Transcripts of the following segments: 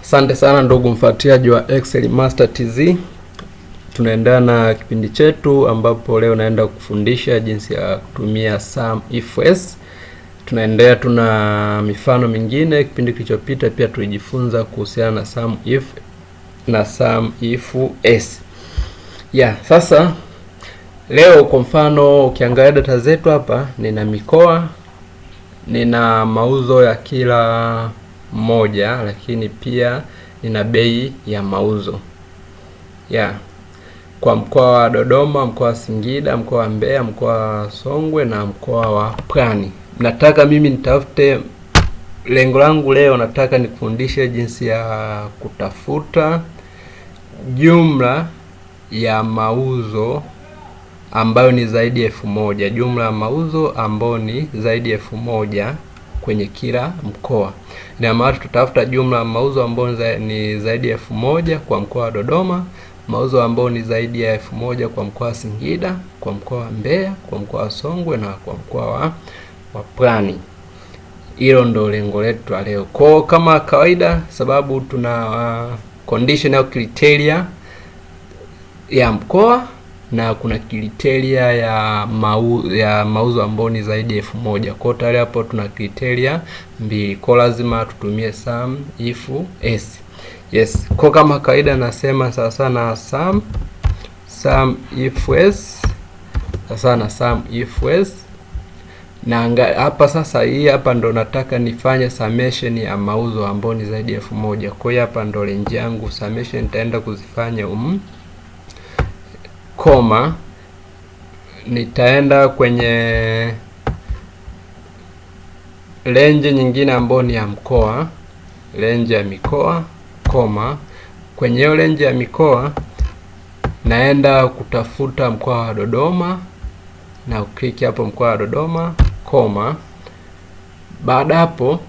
Asante sana ndugu mfuatiliaji wa Excel Master TZ. Tunaendelea na kipindi chetu ambapo leo naenda kufundisha jinsi ya kutumia SumIFS. Tunaendelea tuna mifano mingine. Kipindi kilichopita pia tulijifunza kuhusiana na SumIF na SumIFS. Sasa leo kwa mfano ukiangalia data zetu hapa, nina mikoa, nina mauzo ya kila moja, lakini pia nina bei ya mauzo. Kwa mkoa wa Dodoma, mkoa wa Singida, mkoa wa Mbeya, mkoa wa Songwe na mkoa wa Pwani. Nataka mimi nitafute, lengo langu leo nataka nikufundishe jinsi ya kutafuta jumla ya mauzo ambayo ni zaidi ya 1000, jumla ya mauzo ambayo ni zaidi ya 1000 kwenye kila mkoa. Na maana tutafuta jumla ya mauzo ambayo ni zaidi ya 1000 kwa mkoa wa Dodoma, mauzo ambayo ni zaidi ya 1000 kwa mkoa wa Singida, kwa mkoa wa Mbeya, kwa mkoa wa Songwe na kwa mkoa wa Pwani. Hilo ndo lengo letu leo. Kwa kama kawaida, sababu tuna condition au criteria ya mkoa na kuna criteria ya mauzo ambayo ni zaidi ya 1000. Kwa tayari hapo tuna criteria mbili. Kwa lazima tutumie SumIFS. Kwa kama kawaida nasema sasa na SumIFS. Sasa na SumIFS. Na hapa sasa hii hapa ndo nataka nifanye summation ya mauzo ambayo ni zaidi ya 1000. Kwa hiyo hapa ndo range yangu summation nitaenda kuzifanya koma, nitaenda kwenye range nyingine ambayo ni ya mkoa, range ya mikoa, koma. Kwenye hiyo range ya mikoa naenda kutafuta mkoa wa Dodoma na uklik hapo mkoa wa Dodoma, koma. Baada hapo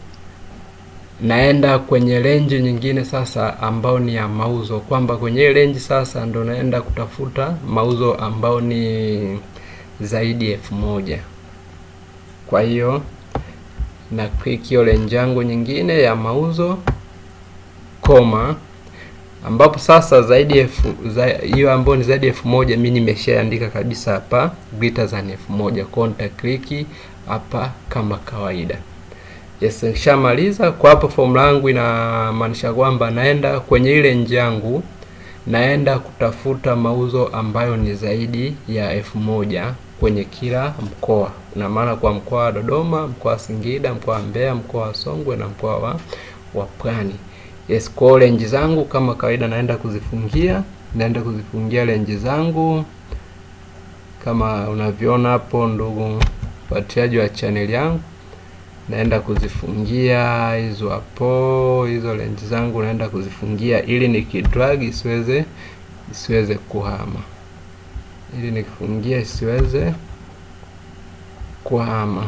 naenda kwenye range nyingine sasa ambao ni ya mauzo, kwamba kwenye range sasa ndo naenda kutafuta mauzo ambao ni zaidi ya 1000. Kwa hiyo na click hiyo range yangu nyingine ya mauzo, koma, ambapo sasa zaidi hiyo ambao ni zaidi ya 1000 mimi nimeshaandika kabisa hapa greater than 1000. Kwa nita click hapa kama kawaida. Nishamaliza. Kwa hapo formula yangu inamaanisha kwamba naenda kwenye ile range yangu, naenda kutafuta mauzo ambayo ni zaidi ya 1000 kwenye kila mkoa. Na maana kwa mkoa wa Dodoma, mkoa wa Singida, mkoa wa Mbeya, mkoa wa Songwe na mkoa wa Pwani. Kwa range zangu kama kawaida naenda kuzifungia, range zangu kama unavyoona hapo ndugu wafuatiliaji wa channel yangu. Naenda kuzifungia hizo hapo, hizo range zangu naenda kuzifungia ili nikidrag isiweze kuhama. Ili nikifungia isiweze kuhama.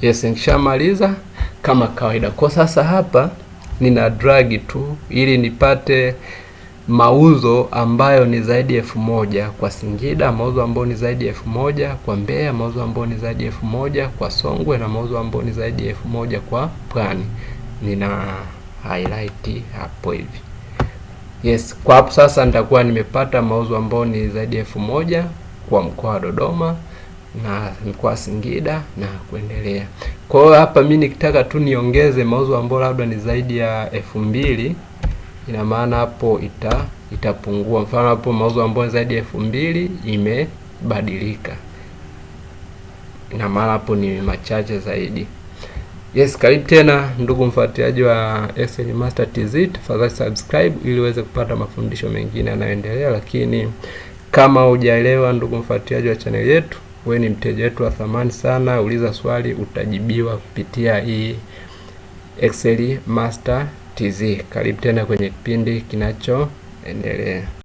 Nishamaliza kama kawaida. Kwa sasa hapa nina drag tu ili nipate mauzo ambayo ni zaidi ya 1000 kwa Singida, mauzo ambayo ni zaidi ya 1000 kwa Mbeya, mauzo ambayo ni zaidi ya 1000 kwa Songwe na mauzo ambayo ni zaidi ya 1000 kwa Pwani. Nina highlight hapo hivi. Kwa hapo sasa nitakuwa nimepata mauzo ambayo ni zaidi ya 1000 kwa mkoa wa Dodoma na mkoa wa Singida na kuendelea. Kwa hiyo hapa mimi nikitaka tu niongeze mauzo ambayo labda ni zaidi ya 2000, ina maana hapo itapungua. Mfano hapo mauzo ambayo zaidi ya 2000 imebadilika, ina maana hapo ni machache zaidi. Karibu tena ndugu mfuatiliaji wa Excel Master TZ, tafadhali subscribe ili uweze kupata mafundisho mengine yanayoendelea. Lakini kama hujaelewa ndugu mfuatiliaji wa channel yetu, wewe ni mteja wetu wa thamani sana, uliza swali utajibiwa kupitia hii Excel Master TZ. Karibu tena kwenye kipindi kinachoendelea.